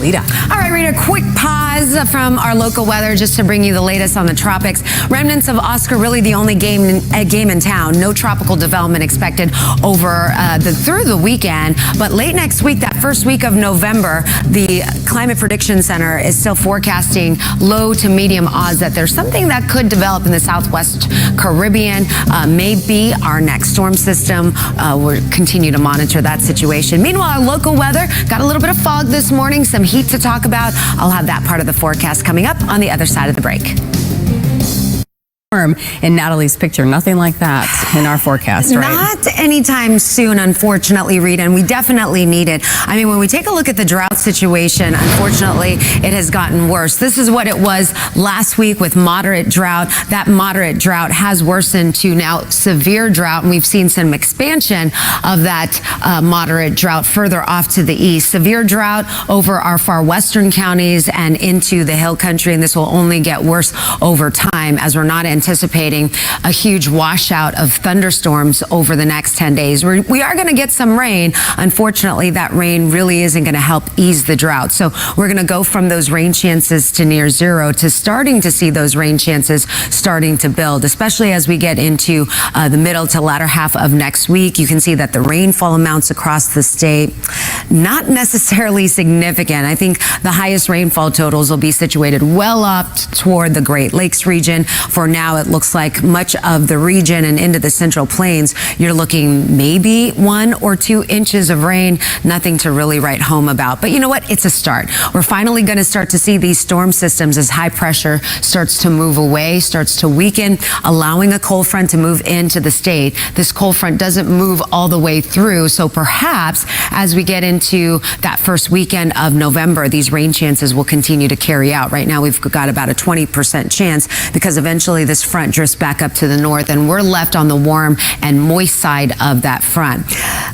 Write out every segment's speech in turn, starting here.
Lita. All right, Rita, quick pause from our local weather just to bring you the latest on the tropics. Remnants of Oscar, really the only game in town. No tropical development expected over through the weekend. But late next week, that first week of November, the Climate Prediction Center is still forecasting low to medium odds that there's something that could develop in the Southwest Caribbean. Maybe our next storm system. We'll continue to monitor that situation. Meanwhile, our local weather got a little bit of fog this morning, some heat to talk about. I'll have that part of the forecast coming up on the other side of the break. In Natalie's picture, nothing like that in our forecast, right? Not anytime soon, unfortunately, Rita, and we definitely need it. I mean, when we take a look at the drought situation, unfortunately, it has gotten worse. This is what it was last week with moderate drought. That moderate drought has worsened to now severe drought, and we've seen some expansion of that moderate drought further off to the east. Severe drought over our far western counties and into the hill country, and this will only get worse over time as we're not anticipating a huge washout of thunderstorms over the next 10 days. We are going to get some rain. Unfortunately, that rain really isn't going to help ease the drought. So we're going to go from those rain chances to near zero to starting to see those rain chances starting to build, especially as we get into the middle to latter half of next week. You can see that the rainfall amounts across the state, not necessarily significant. I think the highest rainfall totals will be situated well up toward the Great Lakes region. For now, it looks like much of the region and into the Central Plains, you're looking maybe 1 or 2 inches of rain, nothing to really write home about. But you know what? It's a start. We're finally going to start to see these storm systems as high pressure starts to move away, starts to weaken, allowing a cold front to move into the state. This cold front doesn't move all the way through, so perhaps as we get into that first weekend of November, these rain chances will continue to carry out. Right now, we've got about a 20% chance because eventually this front drifts back up to the north and we're left on the warm and moist side of that front.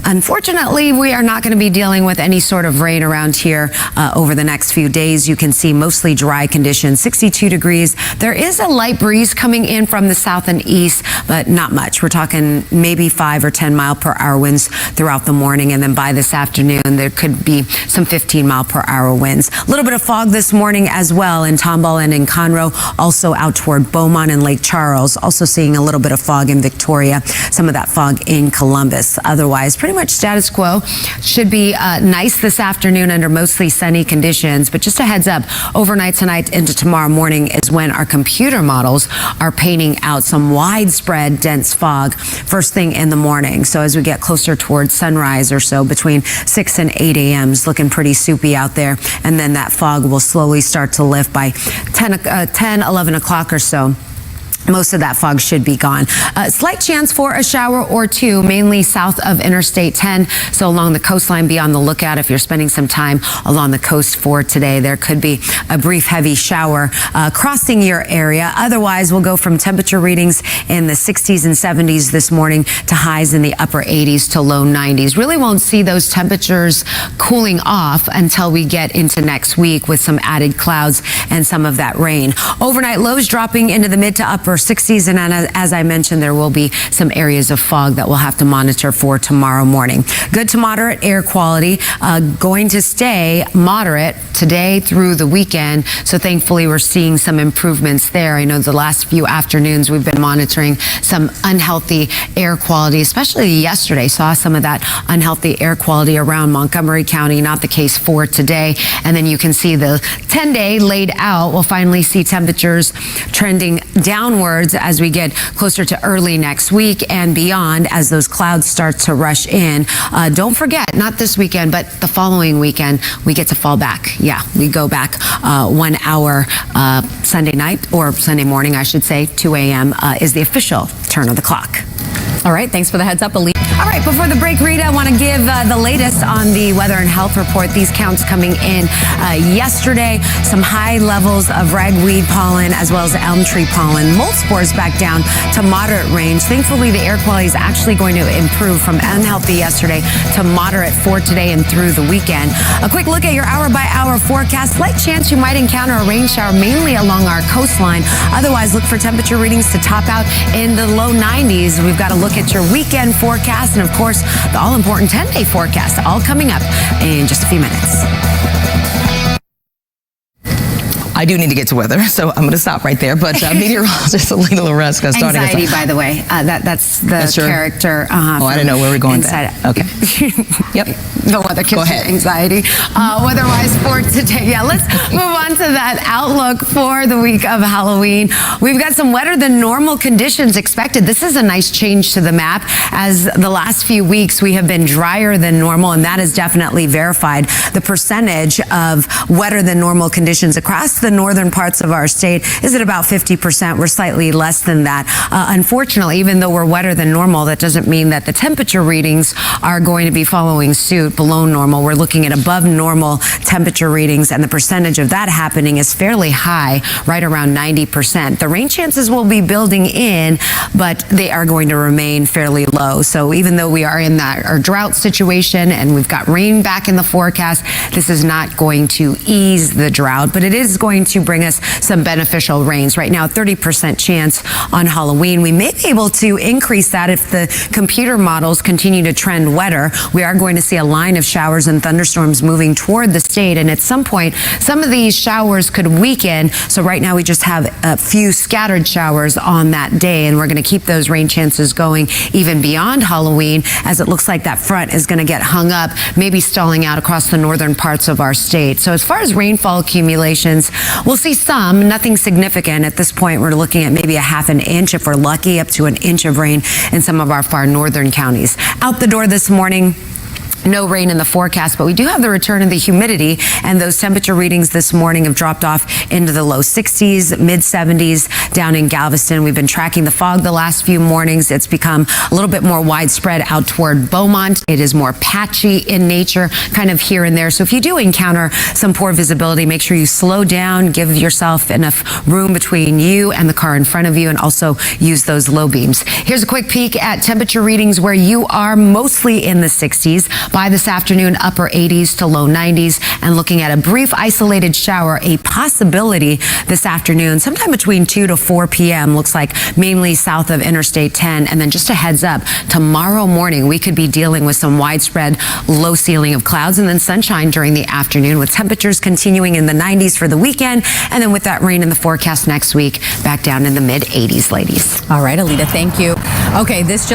Unfortunately, we are not going to be dealing with any sort of rain around here over the next few days. You can see mostly dry conditions, 62 degrees. There is a light breeze coming in from the south and east, but not much. We're talking maybe 5 or 10 mile per hour winds throughout the morning, and then by this afternoon there could be some 15 mile per hour winds. A little bit of fog this morning as well in Tomball and in Conroe, also out toward Beaumont and Lake Charles. Also seeing a little bit of fog in Victoria, some of that fog in Columbus. Otherwise, pretty much status quo. Should be nice this afternoon under mostly sunny conditions, but just a heads up, overnight tonight into tomorrow morning is when our computer models are painting out some widespread dense fog first thing in the morning. So as we get closer towards sunrise or so, between 6 and 8 a.m. is looking pretty soupy out there, and then that fog will slowly start to lift by 11 o'clock or so. Most of that fog should be gone. Slight chance for a shower or two, mainly south of Interstate 10. So along the coastline, be on the lookout if you're spending some time along the coast for today. There could be a brief heavy shower crossing your area. Otherwise, we'll go from temperature readings in the 60s and 70s this morning to highs in the upper 80s to low 90s. Really won't see those temperatures cooling off until we get into next week with some added clouds and some of that rain. Overnight lows dropping into the mid to upper 60s, and as I mentioned, there will be some areas of fog that we'll have to monitor for tomorrow morning. Good to moderate air quality, going to stay moderate today through the weekend, so thankfully we're seeing some improvements there. I know the last few afternoons we've been monitoring some unhealthy air quality, especially yesterday. Saw some of that unhealthy air quality around Montgomery County, not the case for today. And then you can see the 10-day laid out. We'll finally see temperatures trending downward as we get closer to early next week and beyond as those clouds start to rush in. Don't forget, not this weekend, but the following weekend, we get to fall back. Yeah, we go back 1 hour Sunday night, or Sunday morning, I should say. 2 a.m. Is the official turn of the clock. All right, thanks for the heads up, Elita. All right, before the break, Rita, I want to give the latest on the weather and health report. These counts coming in yesterday. Some high levels of ragweed pollen as well as elm tree pollen. Mold spores back down to moderate range. Thankfully, the air quality is actually going to improve from unhealthy yesterday to moderate for today and through the weekend. A quick look at your hour-by-hour forecast. Slight chance you might encounter a rain shower mainly along our coastline. Otherwise, look for temperature readings to top out in the low 90s. We've got to look at your weekend forecast and, of course, the all-important 10-day forecast, all coming up in just a few minutes. I do need to get to weather, so I'm going to stop right there. But meteorologist Elita Loresca starting us Anxiety, off. by the way. That's the character. I didn't know where we're going with that. Okay. Yep. The weather gives Go ahead. you anxiety. Weather-wise for today. Yeah, let's move on to that outlook for the week of Halloween. We've got some wetter than normal conditions expected. This is a nice change to the map, as the last few weeks we have been drier than normal, and that is definitely verified. The percentage of wetter than normal conditions across the northern parts of our state is at about 50%. We're slightly less than that. Unfortunately, even though we're wetter than normal, that doesn't mean that the temperature readings are going to be following suit below normal. We're looking at above normal temperature readings, and the percentage of that happening is fairly high, right around 90%. The rain chances will be building in, but they are going to remain fairly low. So even though we are in our drought situation and we've got rain back in the forecast, this is not going to ease the drought, but it is going to bring us some beneficial rains. Right now, 30% chance on Halloween. We may be able to increase that if the computer models continue to trend wetter. We are going to see a line of showers and thunderstorms moving toward the state, and at some point, some of these showers could weaken. So right now, we just have a few scattered showers on that day, and we're going to keep those rain chances going even beyond Halloween, as it looks like that front is going to get hung up, maybe stalling out across the northern parts of our state. So as far as rainfall accumulations, we'll see some, nothing significant. At this point, we're looking at maybe a half an inch if we're lucky, up to an inch of rain in some of our far northern counties. Out the door this morning, no rain in the forecast, but we do have the return of the humidity, and those temperature readings this morning have dropped off into the low 60s, mid 70s down in Galveston. We've been tracking the fog the last few mornings. It's become a little bit more widespread out toward Beaumont. It is more patchy in nature, kind of here and there. So if you do encounter some poor visibility, make sure you slow down, give yourself enough room between you and the car in front of you, and also use those low beams. Here's a quick peek at temperature readings where you are, mostly in the 60s. By this afternoon, upper 80s to low 90s, and looking at a brief isolated shower, a possibility this afternoon, sometime between 2 to 4 p.m. Looks like mainly south of Interstate 10. And then just a heads up, tomorrow morning, we could be dealing with some widespread low ceiling of clouds and then sunshine during the afternoon, with temperatures continuing in the 90s for the weekend. And then with that rain in the forecast next week, back down in the mid 80s, ladies. All right, Elita, thank you. Okay, this just